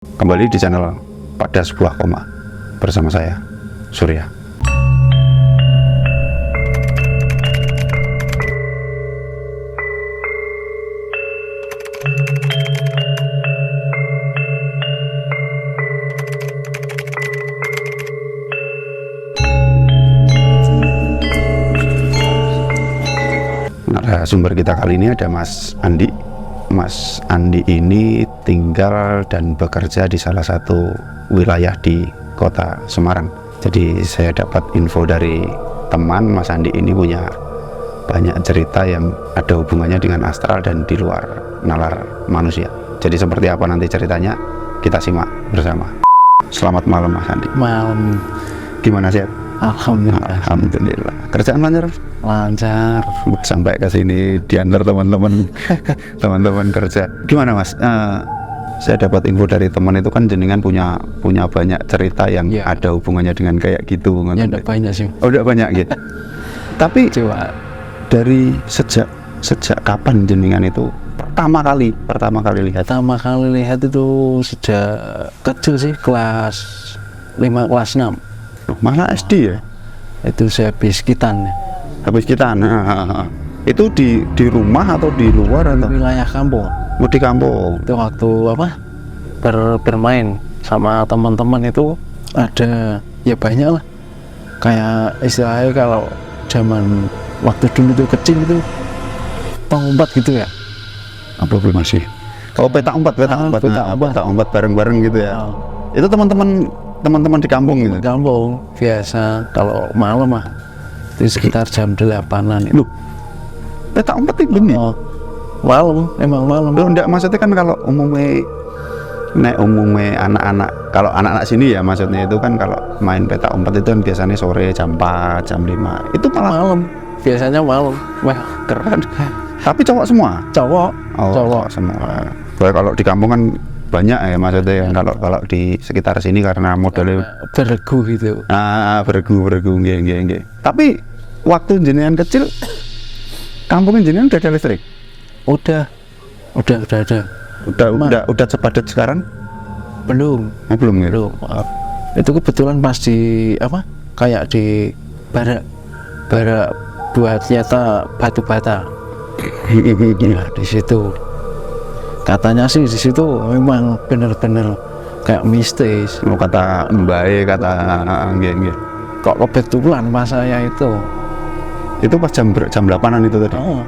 Kembali di channel Pada Sebuah Koma bersama saya, Surya. Narasumber kita kali ini ada Mas Andi. Mas Andi ini tinggal dan bekerja di salah satu wilayah di kota Semarang. Jadi saya dapat info dari teman, Mas Andi ini punya banyak cerita yang ada hubungannya dengan astral dan di luar nalar manusia. Jadi seperti apa nanti ceritanya, kita simak bersama. Selamat malam Mas Andi. Malam. Gimana sih? Alhamdulillah. Alhamdulillah. Kerjaan lancar? Lancar. Sampai ke sini diantar teman-teman teman-teman kerja. Gimana Mas? Saya dapat info dari teman itu kan jenengan punya banyak cerita yang ada hubungannya dengan kayak gitu. Ya enggak banyak sih. Oh, enggak banyak gitu. Tapi Coba dari sejak kapan jenengan itu pertama kali lihat? pertama kali lihat itu sejak kecil sih, kelas 5 kelas 6. Malah SD ya? Itu saya habis kitan. Habis kita itu di rumah atau di luar atau Wilayah kampung. di kampung? Itu waktu apa? Bermain sama teman-teman itu ada ya banyak lah. Kayak istilahnya kalau zaman waktu dulu itu kecil itu pengumpat gitu ya. Apa belum masih? Oh, petak umpat bareng-bareng gitu ya. Itu teman-teman di kampung gitu. Kampung biasa kalau malam mah itu sekitar jam 8-an itu. Loh, petak umpat itu gini? Oh, malam, emang malam. Loh, enggak, maksudnya kan kalau umumnya anak-anak, kalau anak-anak sini ya maksudnya itu kan kalau main petak umpat itu kan biasanya sore jam 4, jam 5. Itu malah Malam, biasanya malam. Wah, keren. tapi cowok semua? Cowok, Oh, cowok. semua. Soalnya kalau di kampung kan banyak ya maksudnya yang kalau di sekitar sini karena modelnya Beregu gitu. beregu nggih. Tapi waktu jenengan kecil kampungnya jenengan udah ada listrik? Udah ada. Udah sepadat sekarang? Belum. Belum ya? Belum. Itu kebetulan pas di apa? Kayak di barak buat nyata batu bata. Ya, di situ. Katanya sih di situ memang bener-bener kayak mistis. Mau kata mbae, kata nggih. Kok kebetulan pas saya itu. Itu pas jam 8-an itu tadi? Oh,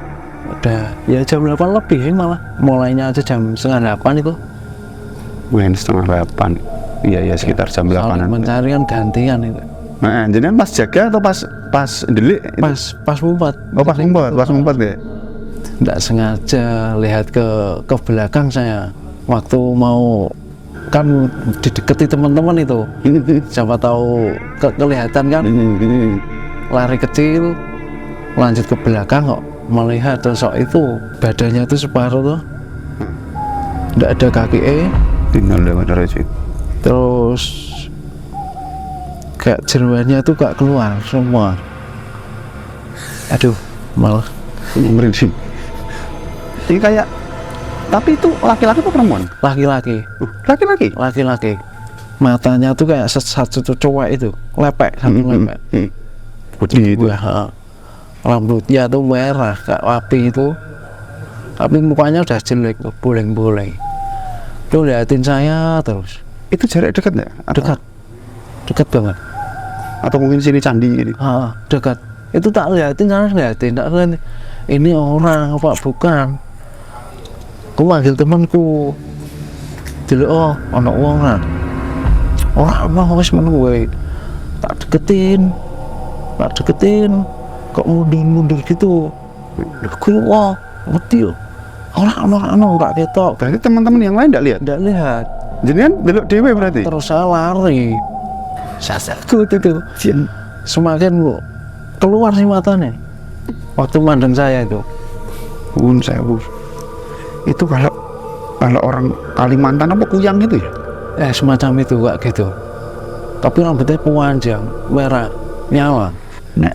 udah ya jam 8 lebih malah. Mulainya aja jam setengah 8 itu. Mungkin setengah 8. Iya sekitar jam 8-an. Mencari kan gantian itu. Nah, jenengan pas jaga atau pas delik? Pas ngumpet. Oh, pas ngumpet ya? Nggak sengaja lihat ke belakang saya waktu mau kan dideketi teman-teman itu. Siapa tahu kelihatan kan, lari kecil lanjut ke belakang kok melihat sosok itu, badannya itu separuh tuh, nggak ada kaki Tinggal lewat sih. terus kayak jeruannya tuh gak keluar semua. Aduh, malah Merinding. Ini kayak, tapi itu laki-laki atau perempuan? laki-laki. Laki-laki. Matanya tuh kayak satu cowok itu, lepek, satu lepek. Putih itu. Wah, rambutnya tuh merah kayak api itu. Tapi mukanya udah jelek tuh, boleng-boleng. Tuh liatin saya terus. Itu jarak dekat nggak? Dekat banget. Atau mungkin sini candi ini? Dekat. Itu tak liatin, tak liatin. Ini orang apa bukan? Aku manggil temanku. Dulu anak orang. Orang wis menunggu. Tak deketin. Kok mundur gitu. Aku ngerti loh. Orang enggak ketok. Berarti teman-teman yang lain nggak lihat? Nggak lihat. Jenengan belok dewe berarti? Terus saya lari. Sasaku itu. Semakin keluar sih matanya. Waktu mandang saya itu. Itu kalau orang Kalimantan apa Kuyang itu ya? Semacam itu Kak gitu. Tapi rambutnya panjang, merah, nyala.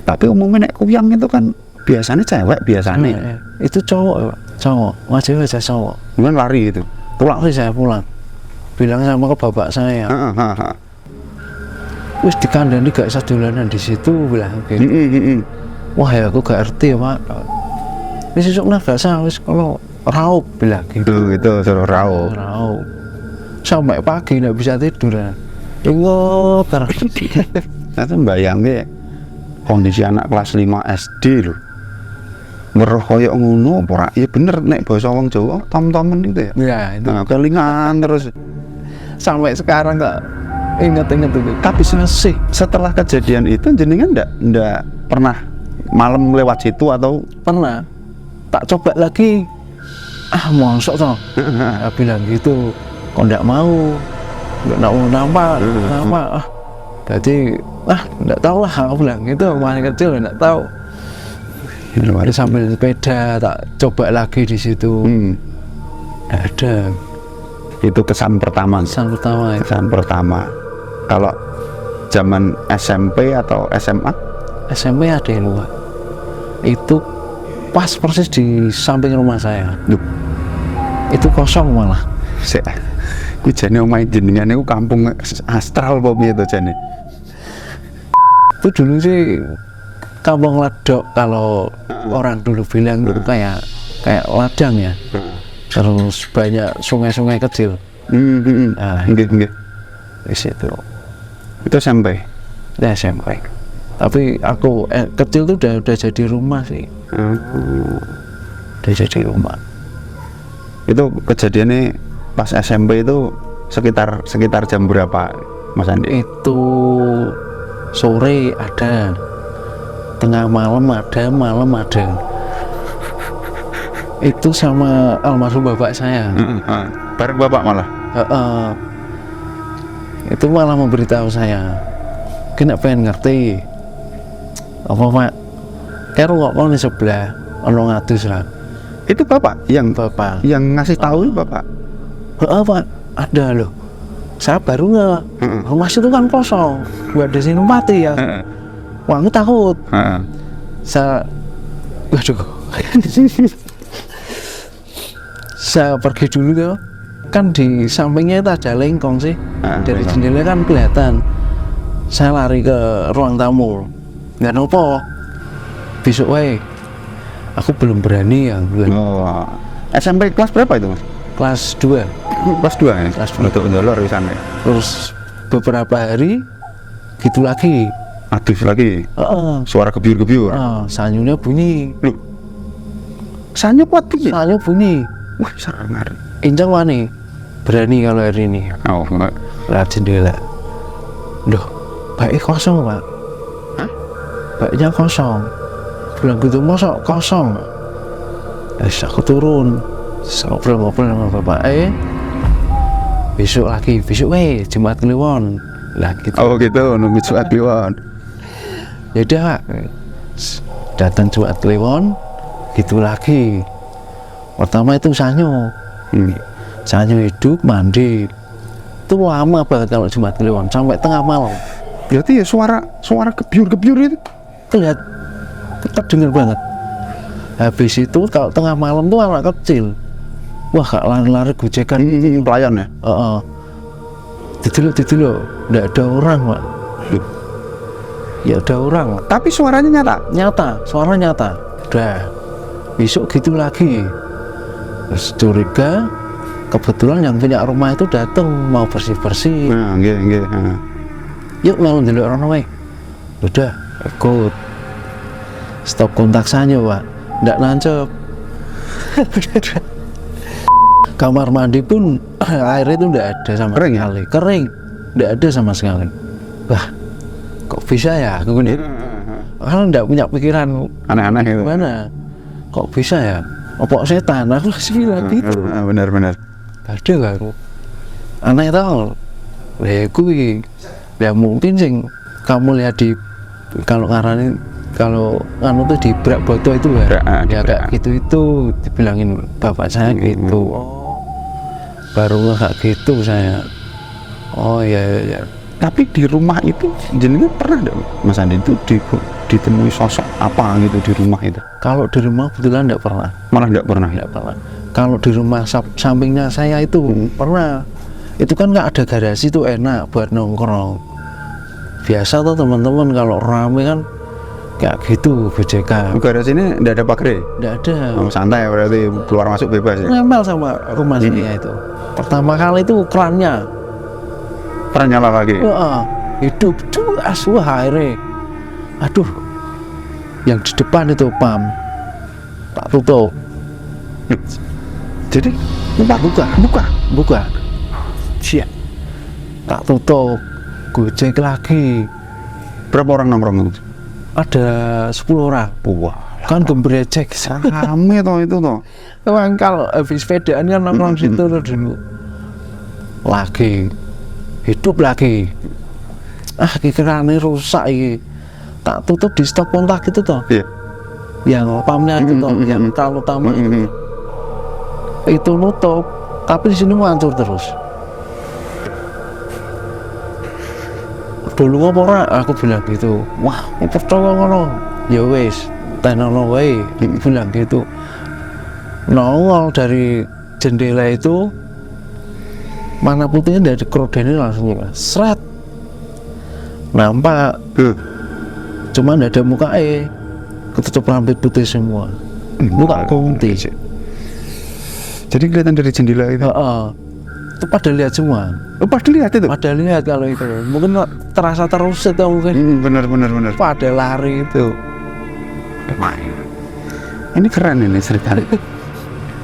Tapi umumnya Kuyang itu kan biasanya cewek biasanya. Itu cowok, wajah cowok. Kemudian lari itu. Pulang sih saya pulang. bilang sama ke bapak saya, wis dikandani gak usah dolanan di situ, bilang gitu. Wah ya aku gak ngerti ya Pak, wis esuk nah gak usah, wis kalau raup, bilang gitu. Itu suruh raup. Raup sampai pagi nggak bisa tidur ya. Ingat terus. Saya tuh bayangin kondisi anak kelas 5 SD loh, weruh koyo ngono ora? Iya bener nek basa wong Jawa tom-tomen itu ya. Ya itu Nah, kelingan terus. sampai sekarang nggak inget-inget itu. Tapi sih setelah kejadian itu jenengan ndak pernah malam lewat situ atau Pernah tak coba lagi, mosok toh. Dia bilang gitu, kok nggak mau nampak jadi nggak tahu lah, aku bilang gitu, masih kecil nggak tahu. Jadi sambil sepeda tak coba lagi di situ, nggak ada. itu kesan pertama. Kesan pertama itu. Kesan pertama. Kalau zaman SMP atau SMA? SMP ada yang luar. Itu pas persis di samping rumah saya. Duh, Itu kosong malah. ku jane omahe jenengan niku kampung astral apa piye to jane? Itu dulu sih kampung ladok, kalau orang dulu bilang itu kayak ladang ya. Terus banyak sungai-sungai kecil. Nah, Nggih. di situ. Itu SMP. Di SMP. Tapi aku kecil tuh udah jadi rumah sih. Udah jadi rumah. Itu kejadiannya pas SMP itu sekitar jam berapa, Mas Andi? Itu sore ada, tengah malam ada, malam ada. Itu sama almarhum bapak saya. Bareng bapak malah. Itu malah memberitahu saya, kena pengen ngerti apa Pak, kayak kok di sebelah ono ngadus lah. Itu bapak yang ngasih tahu bapak. Pak, ada loh, saya baru nggak, rumah situ kan kosong, buat di sini mati ya. Wah, aku takut. Waduh. Saya pergi dulu tuh, kan di sampingnya itu ada lengkong sih. Dari jendela kan kelihatan. Saya lari ke ruang tamu, nggak nopo. Besok wae. Aku belum berani ya. SMP kelas berapa itu, Mas? Kelas 2. Kelas 2 ya? Kelas 2. Untuk ndolor wisan ya. Terus beberapa hari gitu lagi. Adus lagi. Suara gebyur-gebyur. Sanyunya bunyi. Loh. Sanyo kuat bunyi. Sanyu bunyi. Wah, sangar. Injang wani. Berani kalau hari ini. Oh, enggak. Lihat jendela. Duh, baiknya kosong Pak. Hah? Baiknya kosong. Bilang gitu, masa kosong? Aku turun. Ngobrol-ngobrol sama bapak. Besok Jumat Kliwon. Lah gitu. Oh gitu, nunggu Jumat Kliwon. Ya udah Pak. Datang Jumat Kliwon, gitu lagi. Pertama itu sanyo. Sanyo hidup, mandi. Itu lama banget kalau Jumat Kliwon, sampai tengah malam. Berarti ya suara gebyur-gebyur itu Lihat, terdengar banget. Habis itu kalau tengah malam tuh anak kecil, wah kak lari-lari gojekan. pelayan ya? Dulu, nggak ada orang Pak. Ya ada orang. Tapi suaranya nyata? Suara nyata. Udah, besok gitu lagi. Terus curiga, kebetulan yang punya rumah itu datang mau bersih-bersih. Nah, nggih. Yuk malam dulu orang wae. Udah, ikut. Stop kontak saja Pak, nggak nancep. Kamar mandi pun air itu nggak ada sama Kering ya? sekali. Kering, nggak ada sama sekali. Wah, kok bisa ya? Aku ini kalau nggak punya pikiran Aneh-aneh itu. gimana? Kok bisa ya? Opok setan? Aku masih bilang gitu. Benar. Ada gak aku? Aneh tau. Kuwi ya mungkin sing kamu lihat di kalau ngarani kalau anu tuh di Brak Boto itu ya kayak gitu itu dibilangin bapak saya gitu. Baru kayak gitu saya. Oh ya. Tapi di rumah itu jenengan pernah enggak Mas Andi itu ditemui sosok apa gitu di rumah itu? Kalau di rumah kebetulan enggak pernah. Malah enggak pernah. Kalau di rumah sampingnya saya itu pernah. Itu kan nggak ada garasi tuh, enak buat nongkrong. Biasa tuh teman-teman kalau rame kan kayak gitu bejekan. Garasi ini nggak ada pagar? Nggak ada. Oh, santai berarti, keluar masuk bebas ya? Nempel sama rumah saya itu. Pertama kali itu kerannya. Pernah nyala lagi? Wah, hidup tuh asuh airnya. Aduh, yang di depan itu pam tak tutup. Jadi Buka. Siap. Tak tutup. Gojek lagi. berapa orang nongkrong itu? Ada 10 orang. Wah, Kan gembrecek. rame toh itu toh. Emang kalau habis sepedaan kan nongkrong situ tuh dulu. Lagi. Hidup lagi. Kerannya rusak ini. Tak tutup di stop kontak itu toh. Iya. Yang pamnya itu toh, yang terlalu utama itu nutup, tapi di sini hancur terus. Dulu ngopo ora? Aku bilang gitu. Wah, percaya ngono. Ya wis, tenono wae, bilang gitu. Nongol dari jendela itu, mana putihnya dari krodeni langsung seret. Nampak, cuma nggak ada mukanya, ketutup rambut putih semua. Muka kunti. Jadi kelihatan dari jendela itu? Itu pada lihat semua. Pada lihat itu? Pada lihat kalau itu. Mungkin terasa terus itu mungkin. Benar. Pada lari itu. Ini keren ini ceritanya.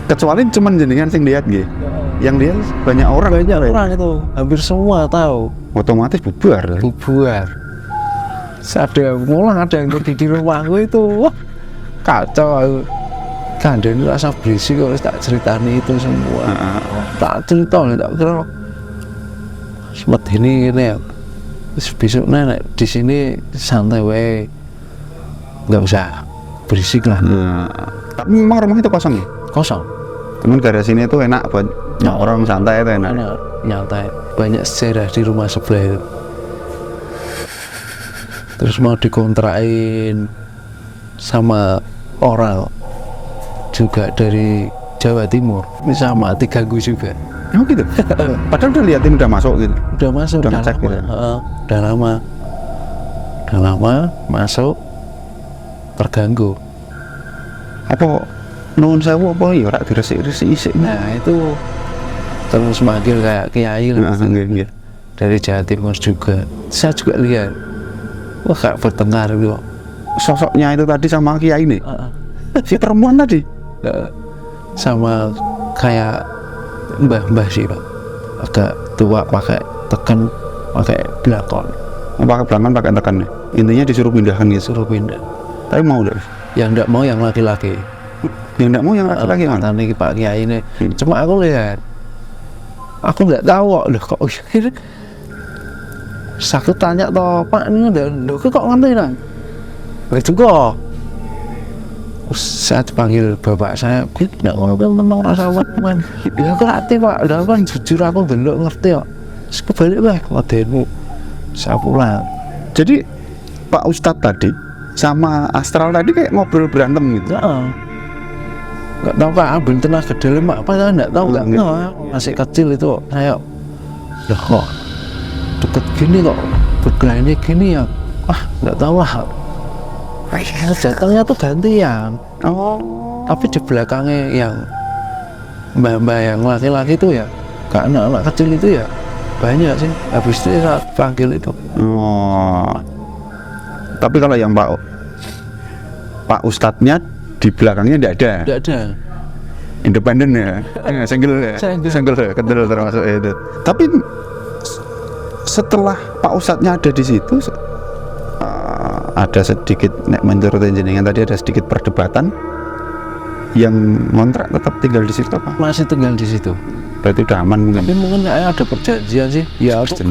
Kecuali cuman jenengan sing lihat gitu. Yang lihat banyak orang. Banyak orang itu. Hampir semua tahu. Otomatis bubar. Bubar. Ada yang ngulang, ada yang di rumahku itu. Wah, kacau. Kandani rasa berisik kalau tak ceritani itu semua. Tak cerita, tak kira. Semet ini ya. Terus besok nenek di sini santai wae. Nggak usah berisik lah. Tapi memang rumah itu kosong ya? Kosong. Cuman garasi ini tuh enak buat orang santai itu enak. Nyantai. Banyak sejarah di rumah sebelah itu. Terus mau dikontrakin sama orang juga dari Jawa Timur, sama diganggu juga. Oh gitu? Padahal udah liatin udah masuk gitu? Udah masuk, udah ngecek gitu? Udah lama masuk, terganggu. Apa nuwun sewu apa ya ora diresik-resik isik? Nah itu terus manggil kayak kiai lah, dari Jawa Timur juga. Saya juga lihat, wah kayak bertengkar gitu. Sosoknya itu tadi sama kiai ini? Si perempuan tadi? Sama kayak mbah sih Pak, agak tua, pakai tekan, pakai belakon. Pakai belakon, pakai tekan. Intinya disuruh pindahan gitu. Suruh pindah. Tapi mau udah? Yang enggak mau yang laki-laki. Yang enggak mau yang laki-laki mana? Tadi Pak Kiai ini. Cuma aku lihat, aku nggak tahu kok ini. Aku tanya toh Pak ini udah kok ngerti nang? Itu kok. Saat dipanggil bapak saya, tidak ngomong tentang rasa teman. Ya aku latih Pak, udah kan jujur aku belum ngerti kok. Terus kebalik lah, wadenmu. Saya pulang. Jadi Pak Ustadz tadi sama Astral tadi kayak ngobrol berantem gitu? Nggak tahu Pak, ambil tenaga dalam apa saya nggak tahu, nggak tahu. Masih kecil itu saya, loh kok deket gini kok, berkelainnya gini ya. Nggak tahu lah. Datangnya tuh gantian. Tapi di belakangnya yang mbak-mbak yang laki-laki itu ya, karena anak kecil itu ya banyak sih. Habis itu saya panggil itu. Tapi kalau yang Pak Ustadznya di belakangnya tidak ada. Tidak ada. Independen ya, single kendel termasuk itu. Tapi setelah Pak Ustadznya ada di situ, ada sedikit menurut jenengan tadi ada sedikit perdebatan. Yang ngontrak tetap tinggal di situ apa? Masih tinggal di situ. Berarti udah aman mungkin. Tapi mungkin ada perjanjian sih. Ya aku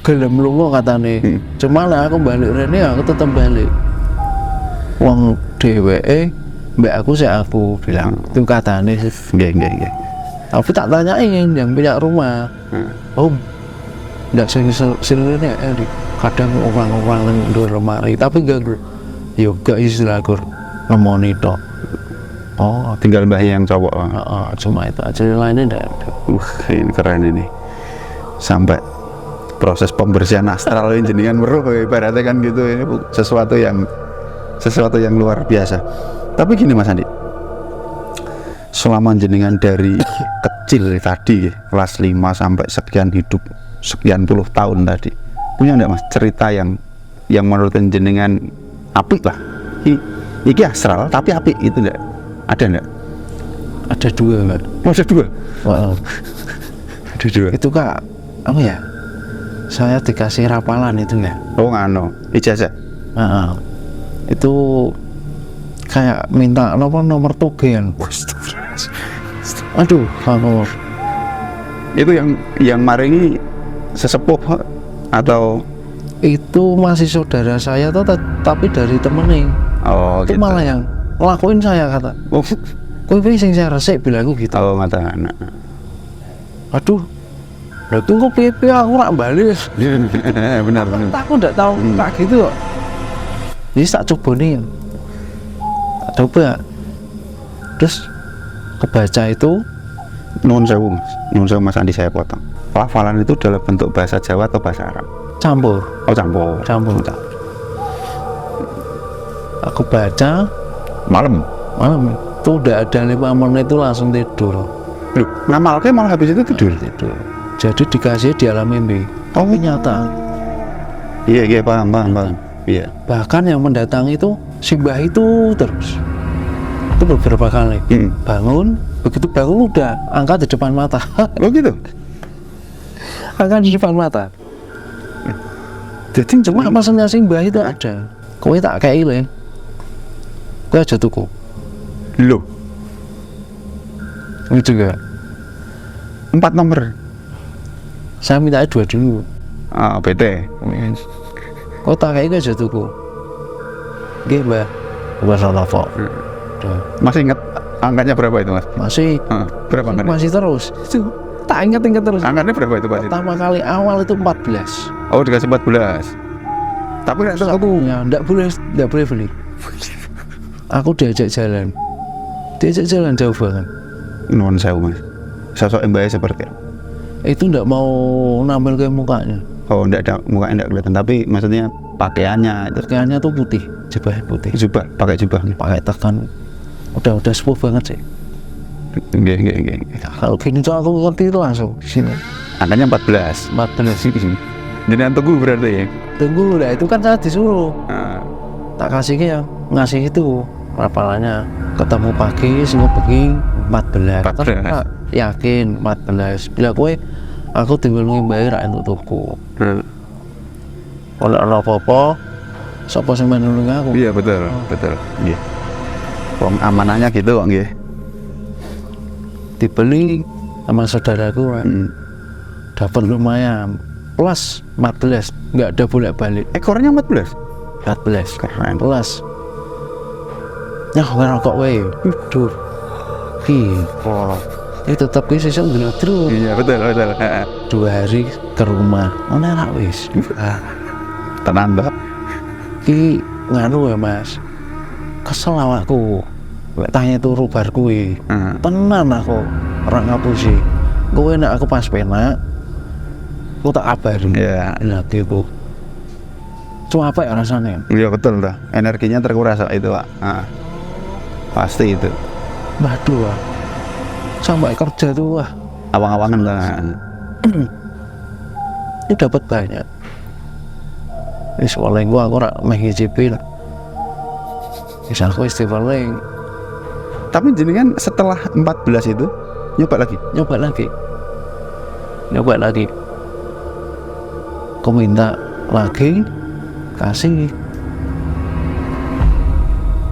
gelem lunga katane. Cuma lah aku balik rene aku tetap balik. Wong dheweke mbak aku aku bilang itu katane sih. Nggih. Tapi tak tanyain yang punya rumah. Nggak sering kadang orang-orang yang di lemari tapi gak yoga istilah gur ngemoni tok. Tinggal mbah yang cowok. Cuma itu aja, lainnya enggak ada. Ini keren ini. sampai proses pembersihan astral ini jenengan weruh ibaratnya kan gitu. Ini sesuatu yang luar biasa. Tapi gini Mas Andi, selama jenengan dari kecil tadi kelas 5 sampai sekian hidup sekian puluh tahun tadi, punya enggak Mas cerita yang menurut jenengan apik lah, iki astral tapi apik itu enggak? Ada enggak? Ada 2 Mbak. Oh, ada 2? Wow. Ada 2? Itu Kak, apa ya, saya dikasih rapalan itu enggak? Oh ngano, ijazah? Itu kayak minta nomor togen. Aduh, aku itu yang maringi sesepuh atau itu masih saudara saya tuh, tapi dari temennya. oh Itu gitu. malah yang ngelakuin saya, kata Oh, kowe sing saya resik bilangku gitu. oh mata anak. Aduh, lah tunggu piye-piye aku rak balik. Benar. Aku ndak tahu kayak gitu kok. Jadi tak coba nih, tak coba. Terus kebaca itu Nuwun sewu Mas Andi, saya potong. Pelafalan itu dalam bentuk bahasa Jawa atau bahasa Arab? campur. Oh campur. Aku baca Malam. itu udah ada 5 menit itu langsung tidur. Loh, ngamalke malah habis itu tidur. Jadi dikasih di alam mimpi. Oh. Tapi nyata. Iya paham. Iya. Bahkan yang mendatangi itu si mbah itu terus. Itu beberapa kali. Bangun, begitu bangun udah angkat di depan mata. Oh gitu. Angkat di depan mata. Jadi Cuma maksudnya si mbah itu ada. Kowe tak kayak ile. Kowe aja tuku. loh, Itu juga. 4 nomor. Saya minta 2 dulu. Ah, BT. Kau tak kayak aja tuku. Nggih, Mbah. Mbah salah kok. Masih ingat angkanya berapa itu Mas? Masih Berapa angkanya? masih terus. Itu tak ingat terus. Angkanya berapa itu Mas? Pertama kali awal itu 14. Oh dikasih 14. Tapi Terus aku ya enggak boleh beli. Aku diajak jalan jauh banget. Nuwun sewu Mas. Sosok mbaknya seperti apa? Itu enggak mau nampil ke mukanya. Oh enggak ada, mukanya enggak kelihatan, tapi maksudnya pakaiannya itu Pakaiannya tuh putih, jubah putih. jubah, pakai jubah. Pakai tekan. Udah sepuh banget sih. Nggih. Kalau gini tuh aku ngerti itu langsung di sini. Angkanya 14. 14. Jadi tunggu berarti ya. Tunggu lah, itu kan saya disuruh. Ah. Tak kasihnya yang ngasih itu rapalannya. Ketemu pagi, semua pergi 14. 14. Tak yakin 14. Bila kowe aku diwilungi bayar untuk tuku. Kalau ada apa-apa, siapa yang menulungi aku? Iya betul. Nggih. Wong amanahnya gitu kok nggih. Dibeli sama saudaraku, dapat lumayan. Plus 14, nggak ada bolak-balik. Ekornya 14. 14. Keren. Plus. Ya, ngerokok wae. Duh. Ini tetap ki sesuk ndelok terus. Iya betul. 2 hari ke rumah. Ana ra wis. Tenan toh. Ki nganu ya, Mas. Kesel awakku. Lek tanya turu bar kuwi. Tenan aku ora ngapusi. Kowe nek aku pas penak, aku tak kabarin. Iya. Lah gitu. Cuma apa ya rasanya? Iya betul toh. Energinya terkuras itu Pak. Pasti itu. Waduh, Wak. Sampai kerja tuh wah. Awang-awangan lah. Ini dapat banyak. Wis paling gua aku ora meh ngicipi lah. Wis aku istighfar lagi. Tapi jenengan setelah 14 itu nyoba lagi. Nyoba lagi. Aku minta lagi, kasih.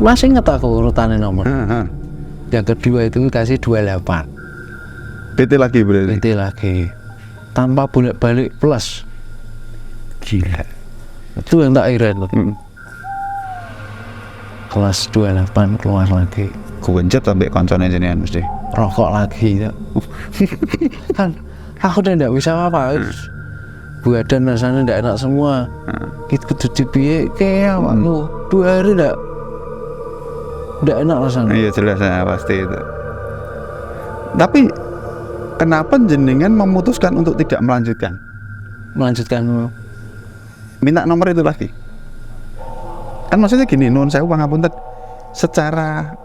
Masih ingat aku urutannya nomor. Yang kedua itu kasih 28. PT lagi berarti. PT lagi. Tanpa bolak-balik plus. Gila. Itu yang tak iren. Kelas 28 keluar lagi. Kuwencet sampai koncone jenengan mesti. Rokok lagi. Kan aku udah tidak bisa apa. Badan rasanya tidak enak semua. Kita kudu dipiye kayak waktu 2 hari tidak enak rasanya. Iya jelas ya pasti itu. Tapi kenapa jenengan memutuskan untuk tidak melanjutkan? Melanjutkan Minta nomor itu lagi. Kan maksudnya gini, nuwun sewu pangapunten. Secara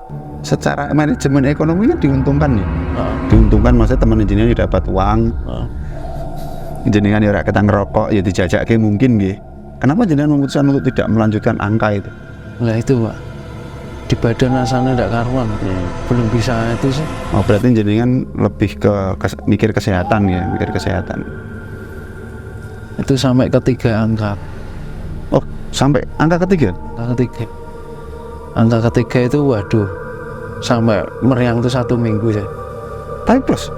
manajemen ekonomi kan diuntungkan nih. Diuntungkan maksudnya teman jenengan dapat uang. Jenengan ya ora ketang ngerokok, ya dijajakke mungkin nggih. Kenapa jenengan memutuskan untuk tidak melanjutkan angka itu? Lah itu Pak, di badan rasanya tidak karuan, belum bisa itu sih. Oh berarti jenengan lebih ke mikir kesehatan ya, mikir kesehatan. Itu sampai ketiga angka. Oh sampai angka ketiga? Angka ketiga itu waduh, sampai meriang itu 1 minggu saya. Tapi plus?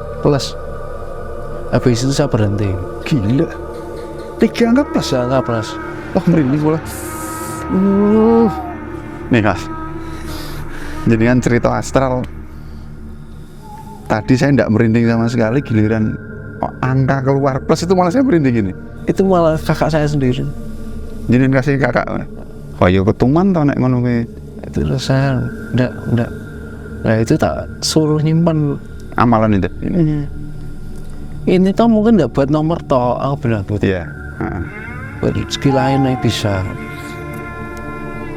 Habis itu saya berhenti. Gila, 3 angka plus? 3 angka plus. Oh merinding pula. Nih Mas, jenengan cerita astral tadi saya tidak merinding sama sekali, giliran angka keluar plus itu malah saya merinding gini. Itu malah kakak saya sendiri. Jenengan kasih kakak, oh ya ketuman tau nek ngono kuwi. Itu saya enggak. Nah itu tak suruh nyimpan Amalan itu. Ini toh mungkin nggak buat nomor toh, aku bilang gitu. Iya. Buat rezeki lain yang bisa.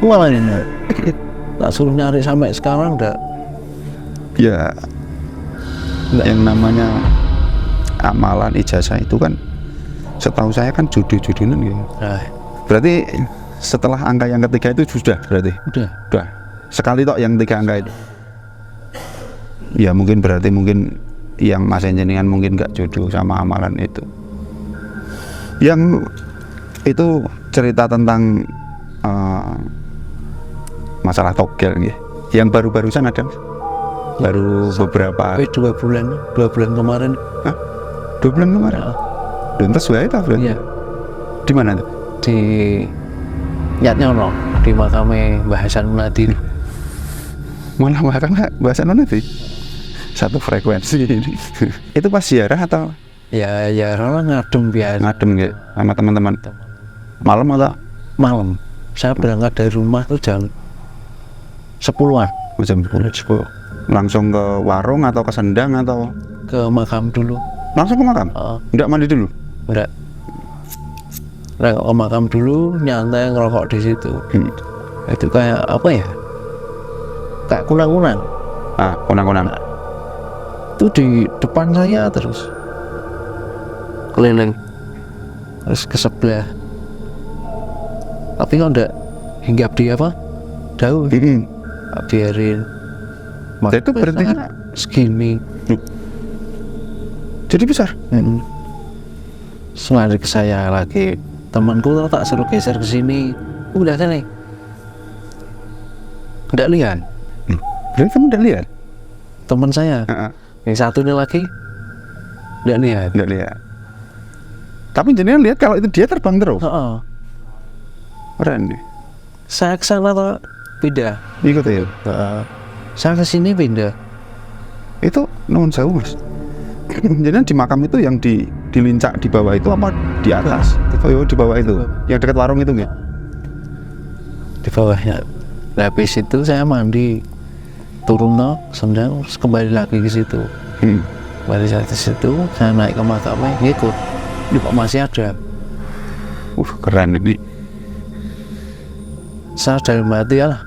Malah ini tak suruh nyari sampai sekarang enggak. Ya, yang namanya amalan ijazah itu kan, setahu saya kan judul-judulan gitu. Nah, berarti setelah angka yang ketiga itu sudah berarti? udah. Sekali tok yang 3 angka itu. Ya mungkin berarti yang Mas jenengan mungkin nggak jodoh sama amalan itu. Yang itu cerita tentang masalah togel gitu. Yang baru-barusan ada Mas? Baru beberapa 2 bulan kemarin. Hah? 2 bulan kemarin? Duntas wae ta berarti? Iya. Di mana tuh? Di Nyatnyono, di makamnya Mbah Hasan Munadi. Malah bahasa mana sih? Satu frekuensi ini. Itu pas ziarah atau? Ya orang ngadem biasa. Ngadem gitu sama teman-teman. Malam atau? Malam. Saya berangkat dari rumah tuh jam 10-an. Jam 10. Langsung ke warung atau ke sendang atau? Ke makam dulu. Langsung ke makam? Enggak mandi dulu? Enggak. Ke makam dulu, nyantai ngerokok di situ. Itu kayak apa ya? Kayak kunang-kunang. Kunang-kunang. Itu di depan saya terus keliling, terus ke sebelah. Tapi kalau enggak hinggap di apa? Daun. Biarin. Jadi itu berarti segini. Jadi besar. Selari ke saya lagi, temanku tak suruh geser ke sini. Udah sini. Enggak lihat. Berarti kamu udah lihat? Teman saya. Yang satu ini lagi enggak lihat. Tapi jenengan lihat kalau itu dia terbang terus. Keren nih. Saya kesana atau pindah? Ikut ya. Saya kesini pindah. Itu nuwun sewu Mas. Jenengan di makam itu yang dilincak di bawah itu apa di atas? Di bawah itu. Yang dekat warung itu nggak? Di bawahnya. Habis itu saya mandi, turun sendang, terus kembali lagi ke situ. Kembali ke situ, saya naik ke makamnya, ngikut. Ini kok masih ada. Keren ini. Saya dalam hati ya lah.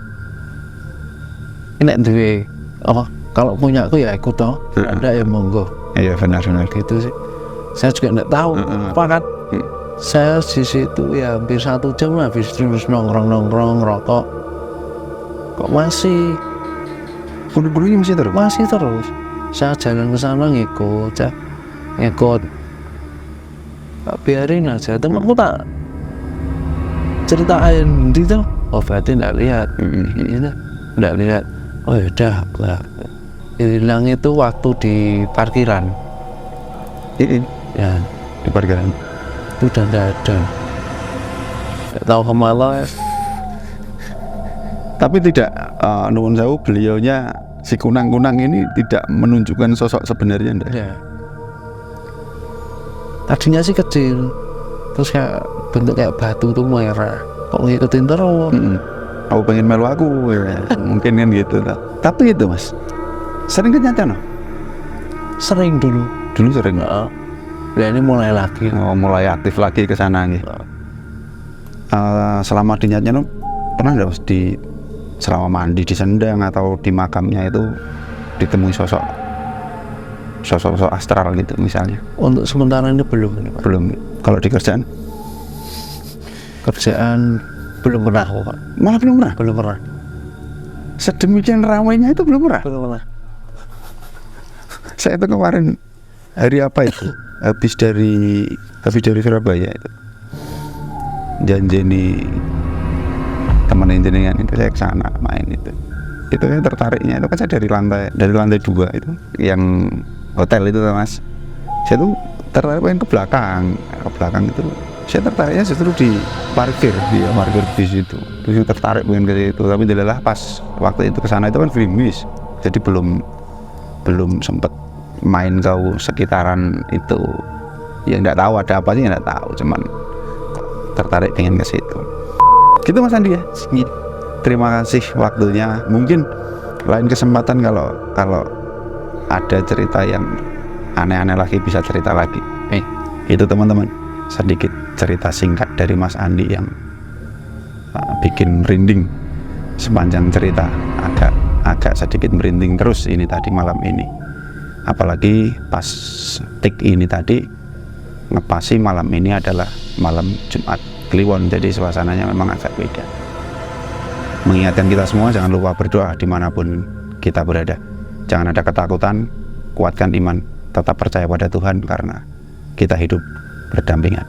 Ini duwe apa? Kalau punya aku ya ikut toh. Ada ya monggo. Iya benar gitu sih. Saya juga enggak tahu apa kan. Saya di situ ya hampir 1 jam lah, habis terus nongkrong rokok. Kok masih bulu-bulunya masih terus? Saya jalan ke sana ngikut. Biarin aja, temanku tak ceritain gitu. Oh berarti enggak lihat. Enggak lihat. Oh ya udah lah. Hilang itu waktu di parkiran. Ya, di parkiran. Itu udah enggak ada. Enggak tahu kemana. Tapi tidak nuwun sewu, beliaunya si kunang-kunang ini tidak menunjukkan sosok sebenarnya enggak? Ya. Tadinya sih kecil, terus kayak bentuk kayak batu tuh merah. Kok ngikutin terus? Aku pengen melu aku, ya. Mungkin kan gitu. Tapi itu Mas, sering ke Nyatnyono? Sering dulu Dulu sering. Ya ini mulai lagi. Oh, mulai aktif lagi ke sana nih. Selama di Nyatnyono pernah nggak Mas selama mandi di sendang atau di makamnya itu ditemui sosok astral gitu misalnya? Untuk sementara ini belum ini, Pak. Belum. Kalau di kerjaan Belum pernah kok, Pak. malah belum pernah. Belum pernah. Sedemikian ramainya itu belum pernah. Belum pernah. Saya itu kemarin hari apa itu? habis dari Surabaya itu. Janjeni teman jenengan itu saya ke sana main itu. Itu saya tertariknya itu kan saya dari lantai 2 itu yang hotel itu Mas. Saya tuh tertarik pengen ke belakang itu. Saya tertariknya justru di parkir bis itu. Terus tertarik pengen ke situ, tapi adalah pas waktu itu ke sana itu kan gerimis. Jadi belum sempet main ke sekitaran itu. Ya nggak tahu ada apa sih, nggak tahu, cuman tertarik pengen ke situ. Gitu Mas Andi ya. Terima kasih waktunya. Mungkin lain kesempatan kalau ada cerita yang aneh-aneh lagi bisa cerita lagi. Itu teman-teman, sedikit cerita singkat dari Mas Andi yang bikin merinding. Sepanjang cerita agak sedikit merinding terus ini tadi malam ini. Apalagi pas tik ini tadi ngepasi malam ini adalah malam Jumat Kliwon, jadi suasananya memang agak beda. Mengingatkan kita semua jangan lupa berdoa dimanapun kita berada. Jangan ada ketakutan, kuatkan iman, tetap percaya pada Tuhan karena kita hidup berdampingan.